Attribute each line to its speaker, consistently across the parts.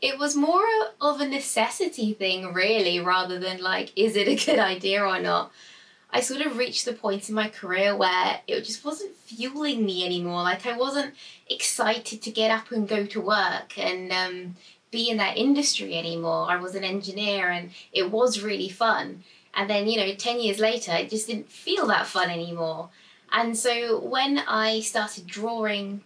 Speaker 1: It was more of a necessity thing, really, rather than like, is it a good idea or not? I sort of reached the point in my career where it just wasn't fueling me anymore. Like, I wasn't excited to get up and go to work and be in that industry anymore. I was an engineer and it was really fun. And then, 10 years later, it just didn't feel that fun anymore. And so when I started drawing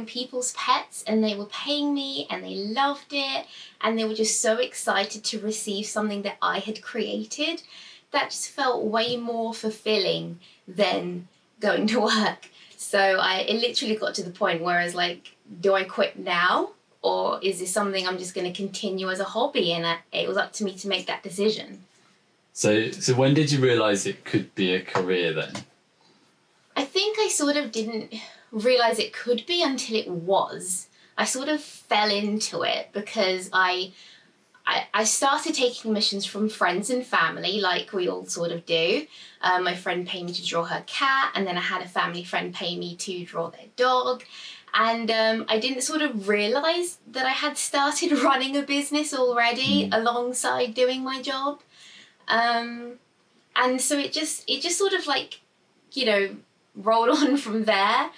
Speaker 1: people's pets, and they were paying me and they loved it, and they were just so excited to receive something that I had created, that just felt way more fulfilling than going to work. So it literally got to the point where I was like, do I quit now? Or is this something I'm just going to continue as a hobby? And it was up to me to make that decision.
Speaker 2: So when did you realise it could be a career then?
Speaker 1: I think I sort of didn't realise it could be until it was. I sort of fell into it because I started taking commissions from friends and family, like we all sort of do. My friend paid me to draw her cat, and then I had a family friend pay me to draw their dog. And I didn't sort of realise that I had started running a business already alongside doing my job. And so it just sort of like, rolled on from there.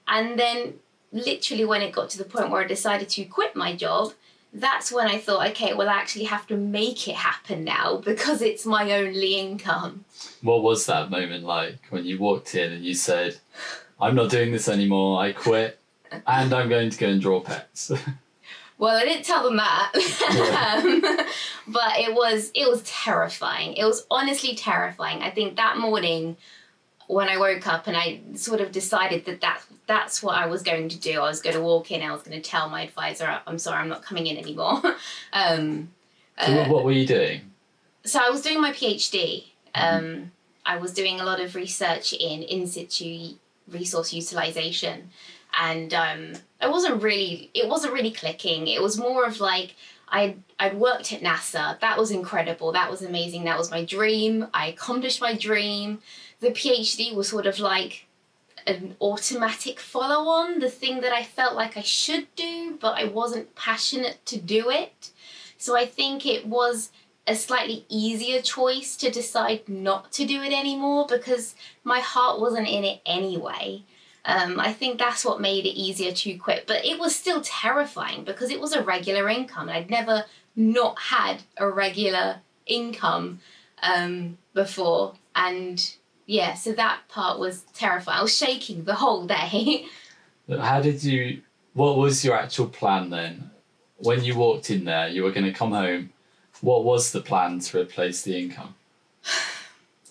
Speaker 1: And then literally when it got to the point where I decided to quit my job, that's when I thought, okay, well, I actually have to make it happen now because it's my only income.
Speaker 2: What was that moment like when you walked in and you said, I'm not doing this anymore, I quit, and I'm going to go and draw pets?
Speaker 1: Well, I didn't tell them that,
Speaker 2: Yeah.
Speaker 1: But it was terrifying. It was honestly terrifying. I think that morning when I woke up and I sort of decided that's what I was going to do. I was going to walk in, I was going to tell my advisor, I'm sorry, I'm not coming in anymore.
Speaker 2: So what were you doing?
Speaker 1: So I was doing my PhD. I was doing a lot of research in situ resource utilization. And it wasn't really clicking. It was more of like, I'd worked at NASA. That was incredible. That was amazing. That was my dream. I accomplished my dream. The PhD was sort of like an automatic follow-on, the thing that I felt like I should do, but I wasn't passionate to do it. So I think it was a slightly easier choice to decide not to do it anymore because my heart wasn't in it anyway. I think that's what made it easier to quit. But it was still terrifying because it was a regular income. I'd never not had a regular income before. And yeah, so that part was terrifying. I was shaking the whole day.
Speaker 2: What was your actual plan then? When you walked in there, you were going to come home. What was the plan to replace the income?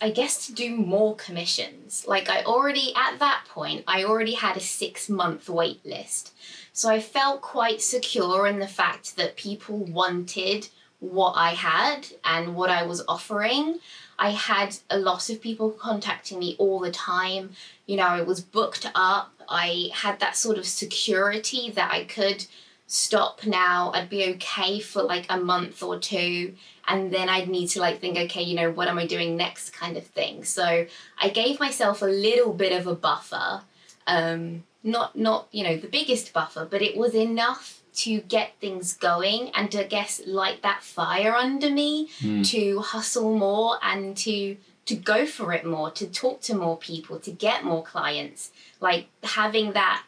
Speaker 1: I guess to do more commissions. Like at that point, I already had a 6-month wait list. So I felt quite secure in the fact that people wanted what I had and what I was offering. I had a lot of people contacting me all the time. I was booked up. I had that sort of security that I could stop now. I'd be okay for like a month or two. And then I'd need to like think, okay, what am I doing next kind of thing. So I gave myself a little bit of a buffer, not the biggest buffer, but it was enough to get things going and to, I guess, light that fire under me to hustle more and to go for it more, to talk to more people, to get more clients, like having that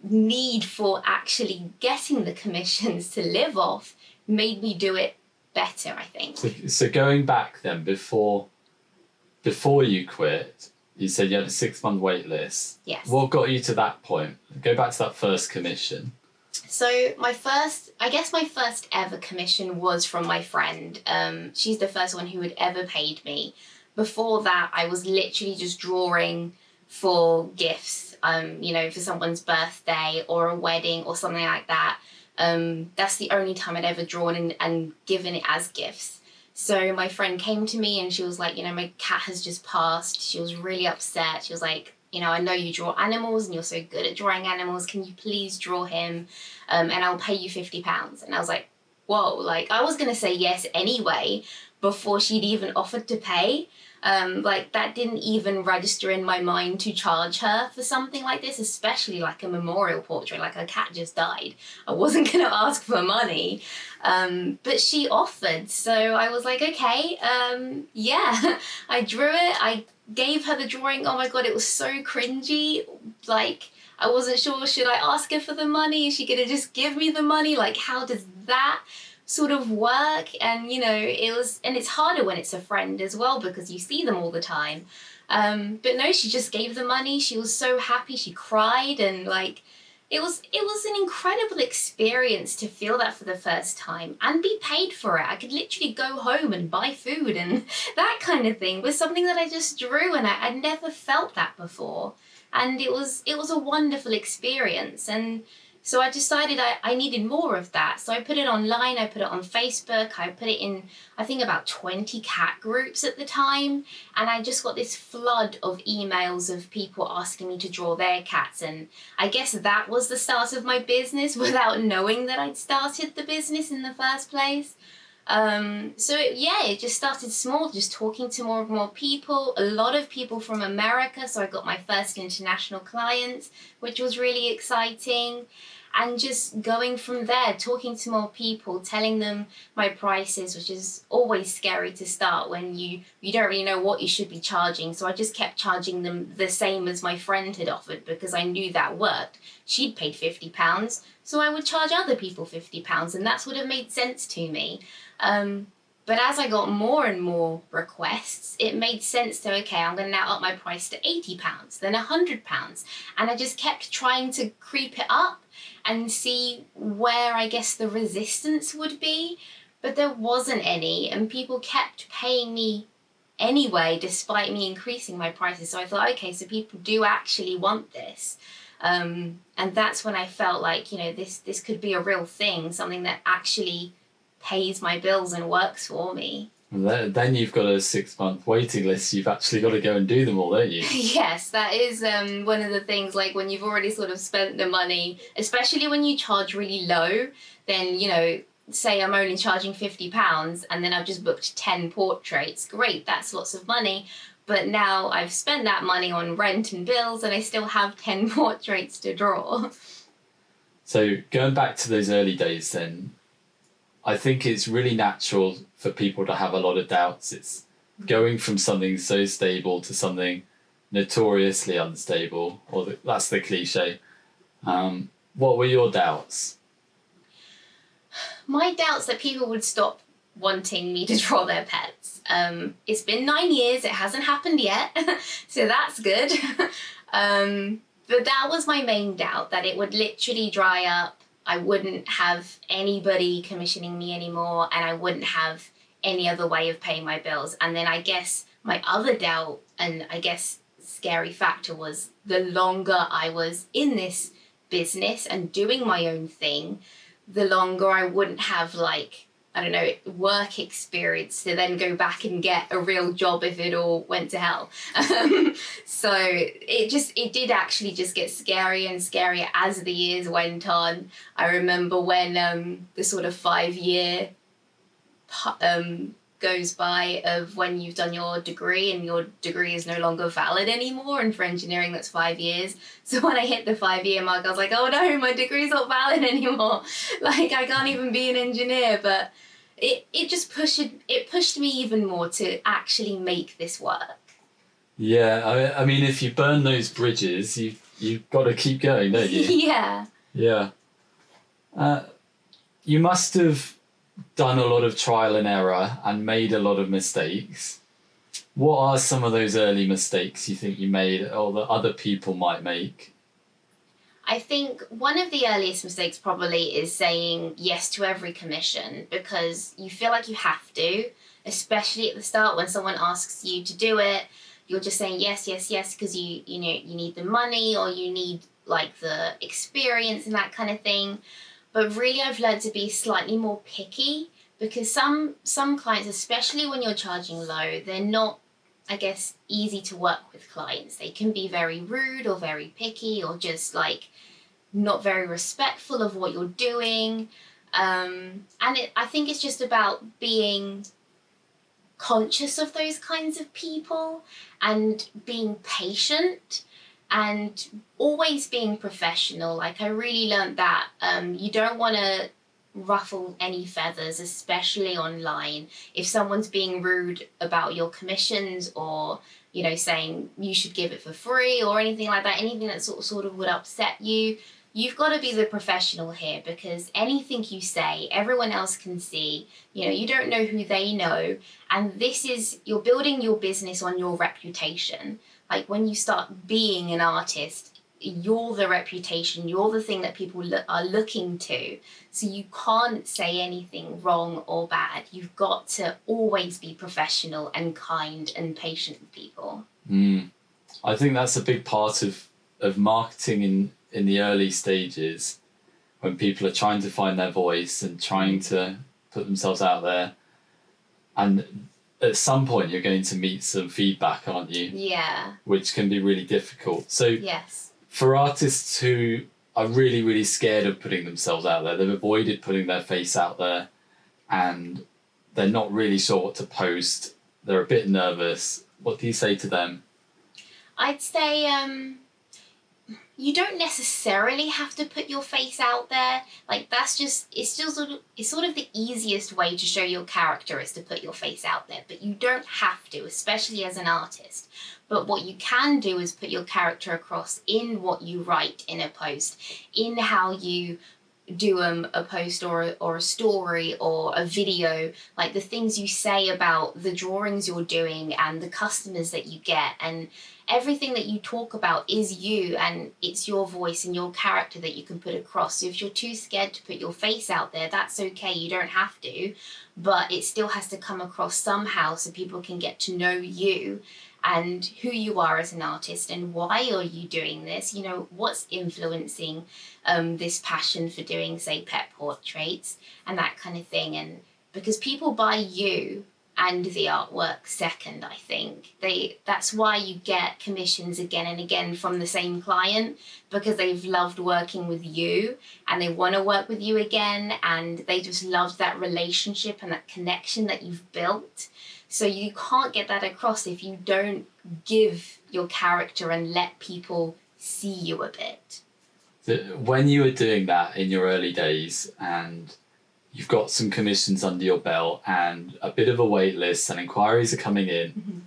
Speaker 1: need for actually getting the commissions to live off made me do it better, I think.
Speaker 2: So going back then, before you quit, you said you had a 6-month wait list.
Speaker 1: Yes.
Speaker 2: What got you to that point? Go back to that first commission.
Speaker 1: So my first ever commission was from my friend. She's the first one who had ever paid me. Before that, I was literally just drawing for gifts, for someone's birthday or a wedding or something like that. That's the only time I'd ever drawn and given it as gifts. So my friend came to me and she was like, my cat has just passed. She was really upset. She was like, I know you draw animals and you're so good at drawing animals. Can you please draw him? And I'll pay you £50. And I was like, whoa, like I was going to say yes anyway before she'd even offered to pay. Like that didn't even register in my mind to charge her for something like this, especially like a memorial portrait, like her cat just died. I wasn't going to ask for money, but she offered. So I was like, okay, yeah, I drew it. I gave her the drawing. Oh my God, it was so cringy. Like, I wasn't sure, should I ask her for the money? Is she going to just give me the money? Like, how does that sort of work? And, you know, and it's harder when it's a friend as well because you see them all the time. But no, she just gave the money. She was so happy. She cried, and like, it was an incredible experience to feel that for the first time and be paid for it. I could literally go home and buy food and that kind of thing was something that I just drew, and I'd never felt that before. And it was a wonderful experience. And so I decided I needed more of that. So I put it online, I put it on Facebook, I put it in, I think, about 20 cat groups at the time. And I just got this flood of emails of people asking me to draw their cats. And I guess that was the start of my business without knowing that I'd started the business in the first place. It just started small, just talking to more and more people, a lot of people from America. So I got my first international clients, which was really exciting. And just going from there, talking to more people, telling them my prices, which is always scary to start when you don't really know what you should be charging. So I just kept charging them the same as my friend had offered because I knew that worked. She'd paid £50, so I would charge other people £50, and that would have made sense to me. But as I got more and more requests, it made sense to, okay, I'm going to now up my price to £80, then £100. And I just kept trying to creep it up and see where I guess the resistance would be. But there wasn't any, and people kept paying me anyway, despite me increasing my prices. So I thought, okay, so people do actually want this. And that's when I felt like, you know, this could be a real thing, something that actually pays my bills and works for me.
Speaker 2: Then you've got a 6-month waiting list. You've actually got to go and do them all, don't you?
Speaker 1: Yes, that is one of the things, like when you've already sort of spent the money, especially when you charge really low, then, you know, say I'm only charging £50 and then I've just booked 10 portraits. Great, that's lots of money. But now I've spent that money on rent and bills and I still have 10 portraits to draw.
Speaker 2: So going back to those early days then, I think it's really natural for people to have a lot of doubts. It's going from something so stable to something notoriously unstable, or that's the cliche. What were your doubts?
Speaker 1: My doubts that people would stop wanting me to draw their pets. It's been 9 years, it hasn't happened yet, so that's good. But that was my main doubt, that it would literally dry up. I wouldn't have anybody commissioning me anymore, and I wouldn't have any other way of paying my bills. And then I guess my other doubt, and I guess scary factor, was the longer I was in this business and doing my own thing, the longer I wouldn't have, like, I don't know, work experience to then go back and get a real job if it all went to hell. So it did actually just get scarier and scarier as the years went on. I remember when the sort of 5-year goes by of when you've done your degree and your degree is no longer valid anymore, and for engineering that's 5 years. So when I hit the 5-year mark, I was like, oh no, my degree's not valid anymore. Like, I can't even be an engineer. But it just pushed me even more to actually make this work.
Speaker 2: Yeah, I mean, if you burn those bridges, you've got to keep going, don't you?
Speaker 1: Yeah.
Speaker 2: Yeah. You must have done a lot of trial and error and made a lot of mistakes. What are some of those early mistakes you think you made or that other people might make?
Speaker 1: I think one of the earliest mistakes probably is saying yes to every commission, because you feel like you have to, especially at the start when someone asks you to do it. You're just saying yes, yes, yes, because you need the money or you need like the experience and that kind of thing. But really, I've learned to be slightly more picky, because some clients, especially when you're charging low, they're not, I guess, easy to work with clients. They can be very rude or very picky or just like not very respectful of what you're doing. I think it's just about being conscious of those kinds of people and being patient and always being professional. Like I really learned that you don't want to ruffle any feathers, especially online. If someone's being rude about your commissions or, you know, saying you should give it for free or anything like that, anything that sort of would upset you, you've got to be the professional here, because anything you say, everyone else can see. You know, you don't know who they know. And you're building your business on your reputation. Like when you start being an artist, you're the reputation, you're the thing that people are looking to. So you can't say anything wrong or bad. You've got to always be professional and kind and patient with people.
Speaker 2: I think that's a big part of marketing in the early stages, when people are trying to find their voice and trying to put themselves out there. And at some point you're going to meet some feedback, aren't you?
Speaker 1: Yeah.
Speaker 2: Which can be really difficult. So
Speaker 1: yes.
Speaker 2: For artists who are really, really scared of putting themselves out there, they've avoided putting their face out there, and they're not really sure what to post, they're a bit nervous, what do you say to them?
Speaker 1: I'd say you don't necessarily have to put your face out there. Like it's sort of the easiest way to show your character is to put your face out there, but you don't have to, especially as an artist. But what you can do is put your character across in what you write in a post, in how you do a post or a story or a video, like the things you say about the drawings you're doing and the customers that you get, and everything that you talk about is you, and it's your voice and your character that you can put across. So if you're too scared to put your face out there, that's okay, you don't have to, but it still has to come across somehow so people can get to know you and who you are as an artist and why are you doing this, you know, what's influencing this passion for doing, say, pet portraits and that kind of thing. And because people buy you and the artwork second, I think. That's why you get commissions again and again from the same client, because they've loved working with you and they want to work with you again, and they just love that relationship and that connection that you've built. So you can't get that across if you don't give your character and let people see you a bit.
Speaker 2: When you were doing that in your early days and you've got some commissions under your belt and a bit of a wait list and inquiries are coming in,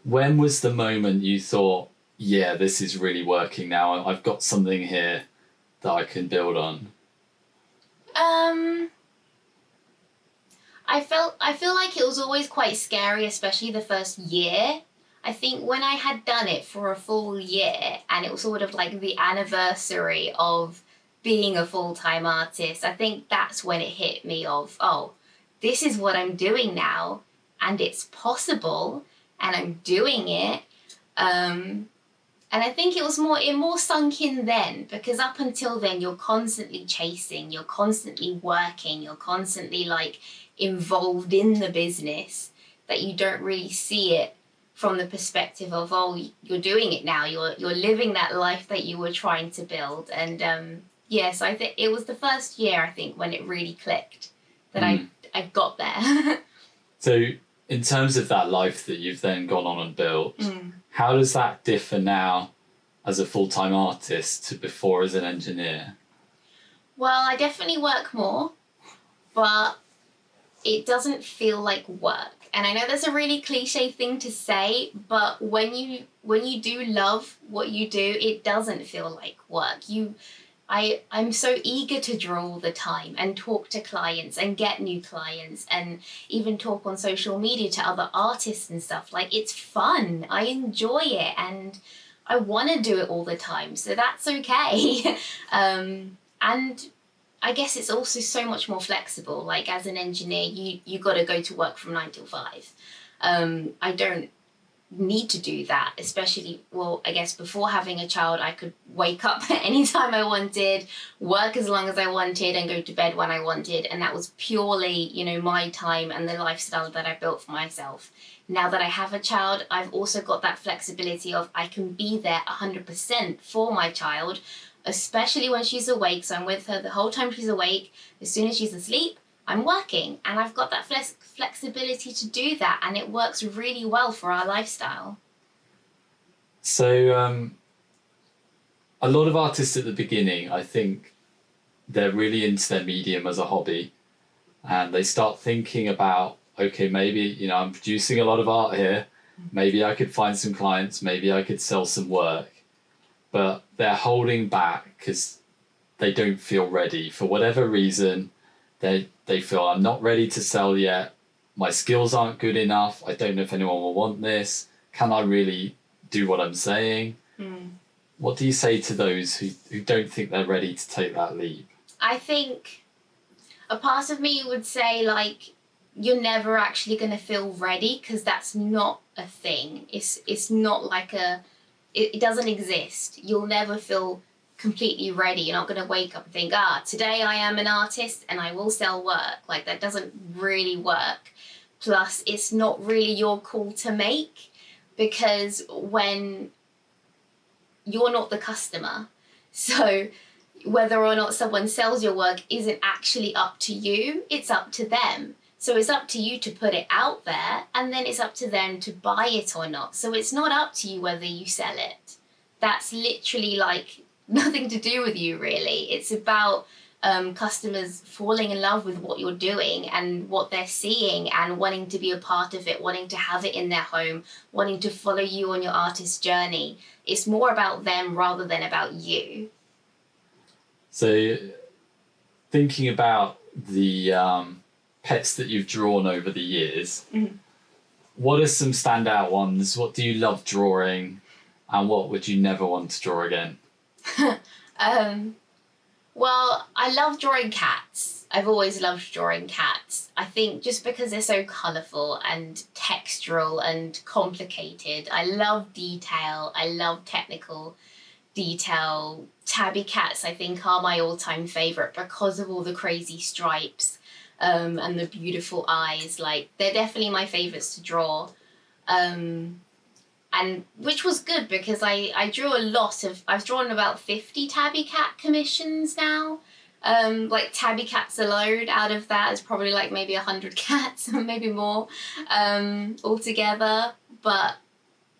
Speaker 2: when was the moment you thought, yeah, this is really working now, I've got something here that I can build on?
Speaker 1: I feel like it was always quite scary, especially the first year. I think when I had done it for a full year and it was sort of like the anniversary of being a full-time artist, I think that's when it hit me of, oh, this is what I'm doing now and it's possible and I'm doing it. And I think it more sunk in then, because up until then you're constantly chasing, you're constantly working, you're constantly like involved in the business, that you don't really see it from the perspective of, oh, you're doing it now, you're living that life that you were trying to build. And yes, I think it was the first year, I think, when it really clicked that I got there.
Speaker 2: So in terms of that life that you've then gone on and built, how does that differ now as a full-time artist to before as an engineer?
Speaker 1: Well, I definitely work more, but it doesn't feel like work. And I know that's a really cliche thing to say, but when you do love what you do, it doesn't feel like work. I'm so eager to draw all the time and talk to clients and get new clients and even talk on social media to other artists and stuff. Like, it's fun. I enjoy it and I want to do it all the time. So that's okay. And I guess it's also so much more flexible. Like, as an engineer, you got to go to work from 9 till 5. I don't need to do that, especially, well, I guess before having a child, I could wake up anytime I wanted, work as long as I wanted, and go to bed when I wanted. And that was purely, you know, my time and the lifestyle that I built for myself. Now that I have a child, I've also got that flexibility of I can be there 100% for my child, especially when she's awake. So I'm with her the whole time she's awake. As soon as she's asleep, I'm working, and I've got that flexibility to do that, and it works really well for our lifestyle.
Speaker 2: So a lot of artists at the beginning, I think they're really into their medium as a hobby, and they start thinking about, okay, maybe, I'm producing a lot of art here. Maybe I could find some clients, maybe I could sell some work, but they're holding back because they don't feel ready for whatever reason. They feel, I'm not ready to sell yet. My skills aren't good enough. I don't know if anyone will want this. Can I really do what I'm saying? What do you say to those who don't think they're ready to take that leap?
Speaker 1: I think a part of me would say, like, you're never actually going to feel ready, because that's not a thing. It's not like it doesn't exist. You'll never feel completely ready. You're not going to wake up and think, today I am an artist and I will sell work. Like, that doesn't really work. Plus, it's not really your call to make, because when you're not the customer, so whether or not someone sells your work isn't actually up to you, it's up to them. So it's up to you to put it out there, and then it's up to them to buy it or not. So it's not up to you whether you sell it. That's literally like nothing to do with you, really. It's about customers falling in love with what you're doing and what they're seeing, and wanting to be a part of it, wanting to have it in their home, wanting to follow you on your artist journey. It's more about them rather than about you.
Speaker 2: So thinking about the pets that you've drawn over the years, what are some standout ones? What do you love drawing, and what would you never want to draw again?
Speaker 1: Well, I love drawing cats. I've always loved drawing cats. I think just because they're so colourful and textural and complicated. I love detail. I love technical detail. Tabby cats, I think, are my all-time favourite because of all the crazy stripes and the beautiful eyes. Like, they're definitely my favourites to draw. And which was good, because I drew a lot of, I've drawn about 50 tabby cat commissions now. Like, tabby cats alone, out of that is probably like maybe 100 cats, maybe more, altogether. But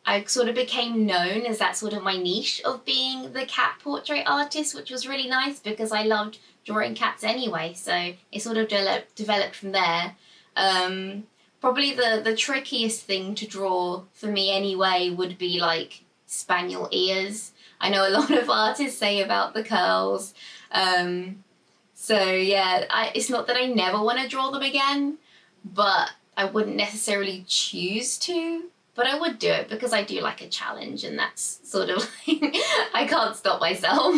Speaker 1: I sort of became known as that sort of my niche of being the cat portrait artist, which was really nice because I loved drawing cats anyway. So it sort of developed from there. Probably the trickiest thing to draw for me anyway would be like spaniel ears. I know a lot of artists say about the curls. So yeah, it's not that I never want to draw them again, but I wouldn't necessarily choose to. But I would do it because I do like a challenge, and that's sort of like, I can't stop myself.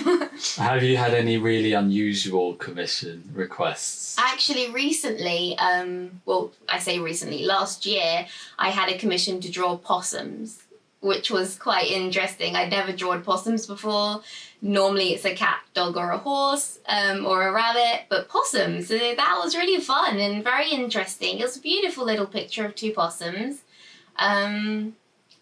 Speaker 2: Have you had any really unusual commission requests?
Speaker 1: Actually, recently, I say recently, last year, I had a commission to draw possums, which was quite interesting. I'd never drawn possums before. Normally it's a cat, dog, or a horse, or a rabbit, but possums, that was really fun and very interesting. It was a beautiful little picture of two possums. And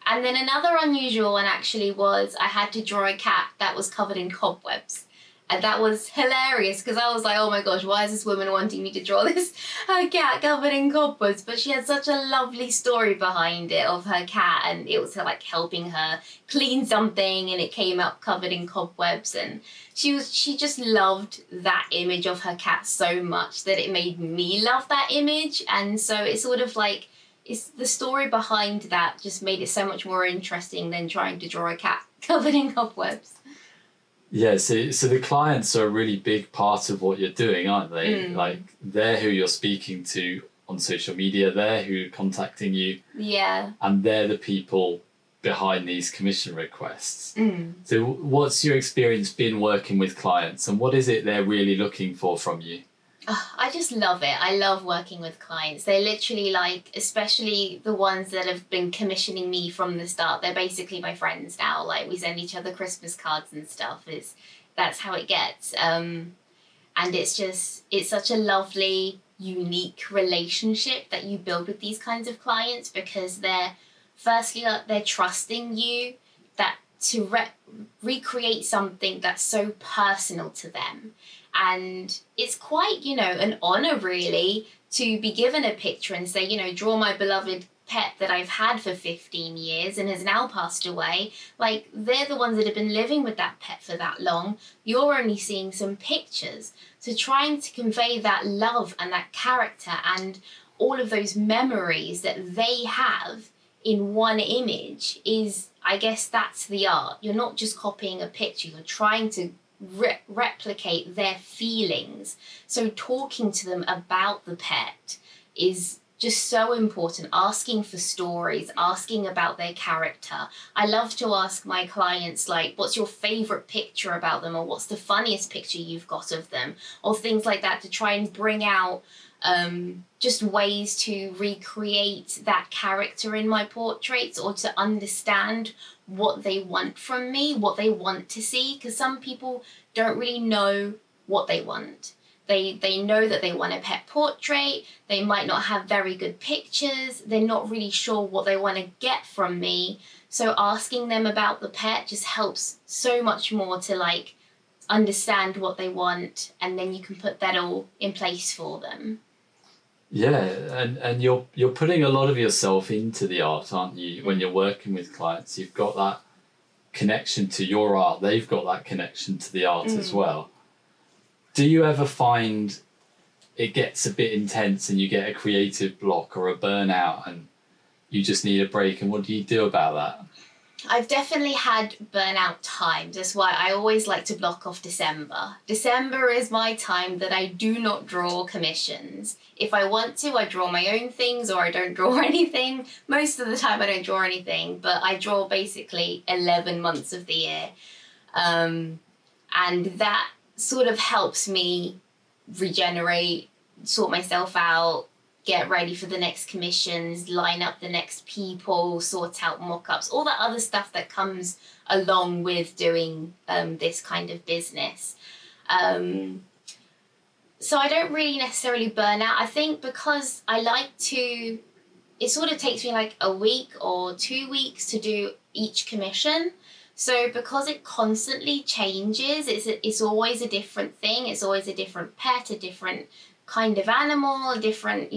Speaker 1: then another unusual one actually was I had to draw a cat that was covered in cobwebs. And that was hilarious because I was like, oh my gosh, why is this woman wanting me to draw this cat covered in cobwebs? But she had such a lovely story behind it of her cat, and it was like helping her clean something, and it came up covered in cobwebs, and she just loved that image of her cat so much that it made me love that image. And so it's sort of like, it's the story behind that just made it so much more interesting than trying to draw a cat covered in cobwebs.
Speaker 2: Yeah, so the clients are a really big part of what you're doing, aren't they? Like, they're who you're speaking to on social media, they're who are contacting you.
Speaker 1: Yeah.
Speaker 2: And they're the people behind these commission requests. So what's your experience been working with clients, and what is it they're really looking for from you?
Speaker 1: I just love it. I love working with clients. They're literally like, especially the ones that have been commissioning me from the start, they're basically my friends now. Like, we send each other Christmas cards and stuff. That's how it gets. And it's such a lovely, unique relationship that you build with these kinds of clients, because they're trusting you, that to recreate something that's so personal to them. And it's quite, an honor really to be given a picture and say, draw my beloved pet that I've had for 15 years and has now passed away. Like, they're the ones that have been living with that pet for that long. You're only seeing some pictures. So trying to convey that love and that character and all of those memories that they have in one image is, I guess that's the art. You're not just copying a picture, you're trying to replicate their feelings. So talking to them about the pet is just so important. Asking for stories, asking about their character. I love to ask my clients, like, what's your favorite picture about them, or what's the funniest picture you've got of them, or things like that, to try and bring out just ways to recreate that character in my portraits, or to understand what they want from me, what they want to see, because some people don't really know what they want. They know that they want a pet portrait, they might not have very good pictures, they're not really sure what they want to get from me. So asking them about the pet just helps so much more to like understand what they want, and then you can put that all in place for them.
Speaker 2: Yeah, and you're putting a lot of yourself into the art, aren't you? When you're working with clients, you've got that connection to your art, they've got that connection to the art as well. Do you ever find it gets a bit intense and you get a creative block or a burnout and you just need a break, and what do you do about that?
Speaker 1: I've definitely had burnout times. That's why I always like to block off December. December is my time that I do not draw commissions. If I want to, I draw my own things, or I don't draw anything. Most of the time I don't draw anything, but I draw basically 11 months of the year. And that sort of helps me regenerate, sort myself out, get ready for the next commissions, line up the next people, sort out mock-ups, all that other stuff that comes along with doing this kind of business. So I don't really necessarily burn out. I think because I like to, it sort of takes me like a week or 2 weeks to do each commission. So because it constantly changes, it's always a different thing. It's always a different pet, a different kind of animal, different,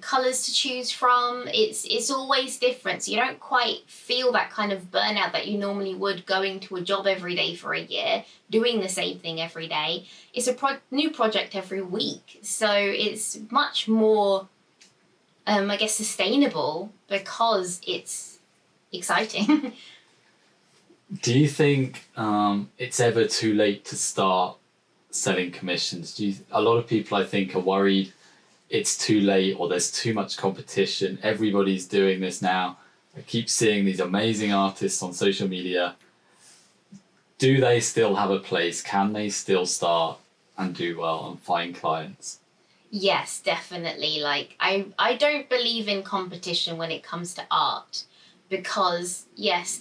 Speaker 1: colors to choose from. It's always different. So you don't quite feel that kind of burnout that you normally would going to a job every day for a year, doing the same thing every day. It's a new project every week. So it's much more, I guess, sustainable because it's exciting.
Speaker 2: Do you think it's ever too late to start selling commissions? A lot of people, I think, are worried it's too late or there's too much competition. Everybody's doing this now. I keep seeing these amazing artists on social media. Do they still have a place? Can they still start and do well and find clients?
Speaker 1: Yes, definitely. Like, I don't believe in competition when it comes to art, because yes,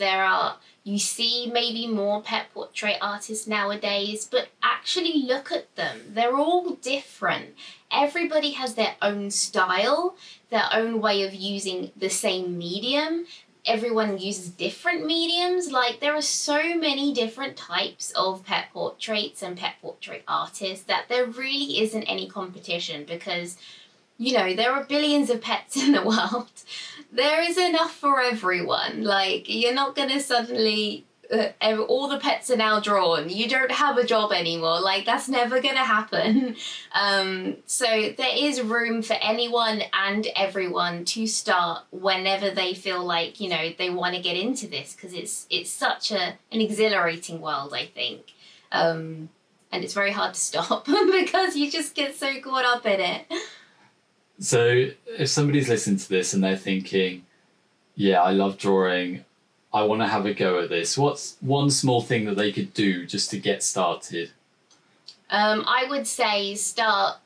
Speaker 1: you see maybe more pet portrait artists nowadays, but actually look at them. They're all different. Everybody has their own style, their own way of using the same medium. Everyone uses different mediums. Like, there are so many different types of pet portraits and pet portrait artists that there really isn't any competition, because there are billions of pets in the world. There is enough for everyone. Like, you're not going to suddenly, all the pets are now drawn. You don't have a job anymore. Like, that's never going to happen. So there is room for anyone and everyone to start whenever they feel like, they want to get into this, because it's such an exhilarating world, I think. And it's very hard to stop because you just get so caught up in it.
Speaker 2: So if somebody's listening to this and they're thinking, yeah, I love drawing, I want to have a go at this, what's one small thing that they could do just to get started?
Speaker 1: I would say start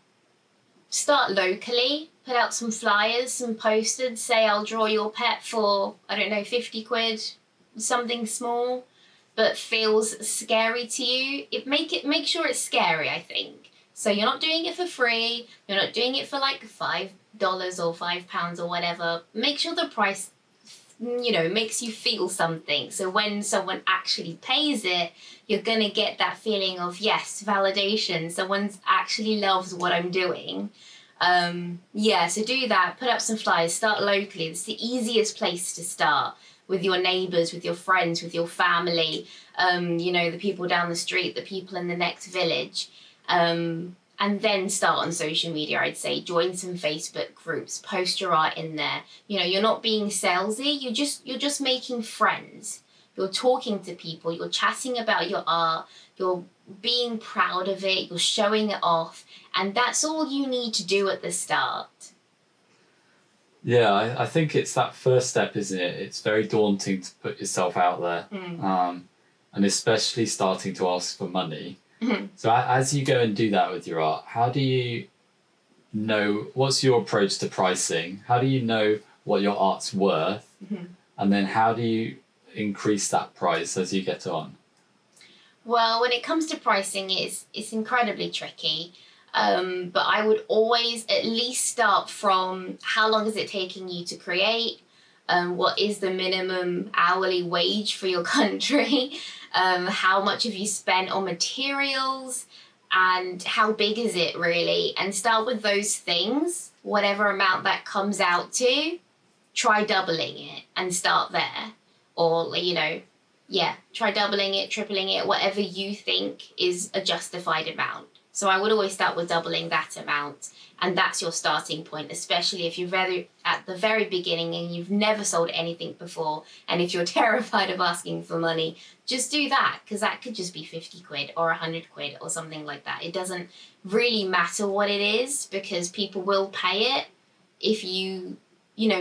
Speaker 1: locally, put out some flyers, some posters, say I'll draw your pet for, I don't know, 50 quid, something small, but feels scary to you. Make sure it's scary, I think. So you're not doing it for free. You're not doing it for like $5 or £5 or whatever. Make sure the price makes you feel something. So when someone actually pays it, you're going to get that feeling of, yes, validation. Someone's actually loves what I'm doing. So do that, put up some flyers, start locally. It's the easiest place to start, with your neighbours, with your friends, with your family, the people down the street, the people in the next village. And then start on social media, I'd say. Join some Facebook groups, post your art in there. You're not being salesy, you're just making friends. You're talking to people, you're chatting about your art, you're being proud of it, you're showing it off, and that's all you need to do at the start.
Speaker 2: Yeah, I think it's that first step, isn't it? It's very daunting to put yourself out there, and especially starting to ask for money.
Speaker 1: Mm-hmm.
Speaker 2: So as you go and do that with your art, how do you know, what's your approach to pricing? How do you know what your art's worth?
Speaker 1: Mm-hmm.
Speaker 2: And then how do you increase that price as you get on?
Speaker 1: Well, when it comes to pricing, it's incredibly tricky. But I would always at least start from, how long is it taking you to create? What is the minimum hourly wage for your country? How much have you spent on materials? And how big is it really? And start with those things, whatever amount that comes out to. Try doubling it and start there. Or, try doubling it, tripling it, whatever you think is a justified amount. So I would always start with doubling that amount, and that's your starting point, especially if you're at the very beginning and you've never sold anything before, and if you're terrified of asking for money, just do that, because that could just be 50 quid or 100 quid or something like that. It doesn't really matter what it is, because people will pay it if you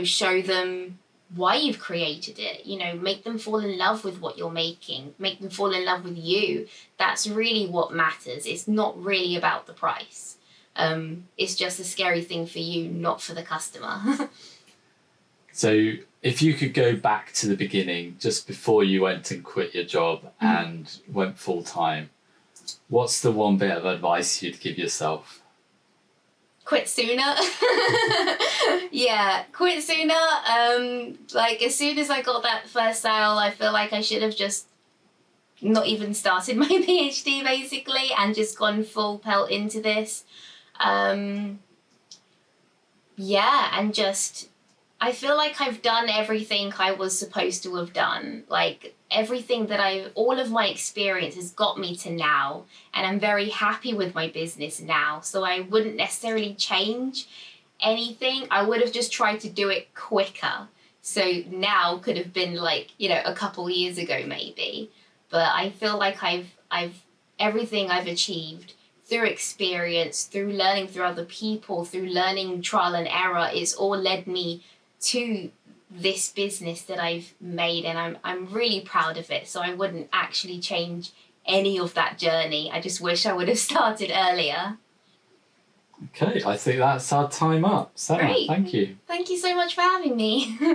Speaker 1: show them why you've created it. Make them fall in love with what you're making, make them fall in love with you. That's really what matters. It's not really about the price. It's just a scary thing for you, not for the customer.
Speaker 2: So if you could go back to the beginning, just before you went and quit your job and went full time, what's the one bit of advice you'd give yourself?
Speaker 1: Quit sooner. Quit sooner. As soon as I got that first sale, I feel like I should have just not even started my PhD, basically, and just gone full pelt into this. And just, I feel like I've done everything I was supposed to have done. Like, everything all of my experience has got me to now, and I'm very happy with my business now. So I wouldn't necessarily change anything. I would have just tried to do it quicker. So now could have been a couple years ago maybe. But I feel like I've everything I've achieved through experience, through learning through other people, through learning trial and error, it's all led me to this business that I've made, and I'm really proud of it. So I wouldn't actually change any of that journey. I just wish I would have started earlier.
Speaker 2: Okay, I think that's our time up. Sarah,
Speaker 1: Great.
Speaker 2: Thank you.
Speaker 1: Thank you so much for having me.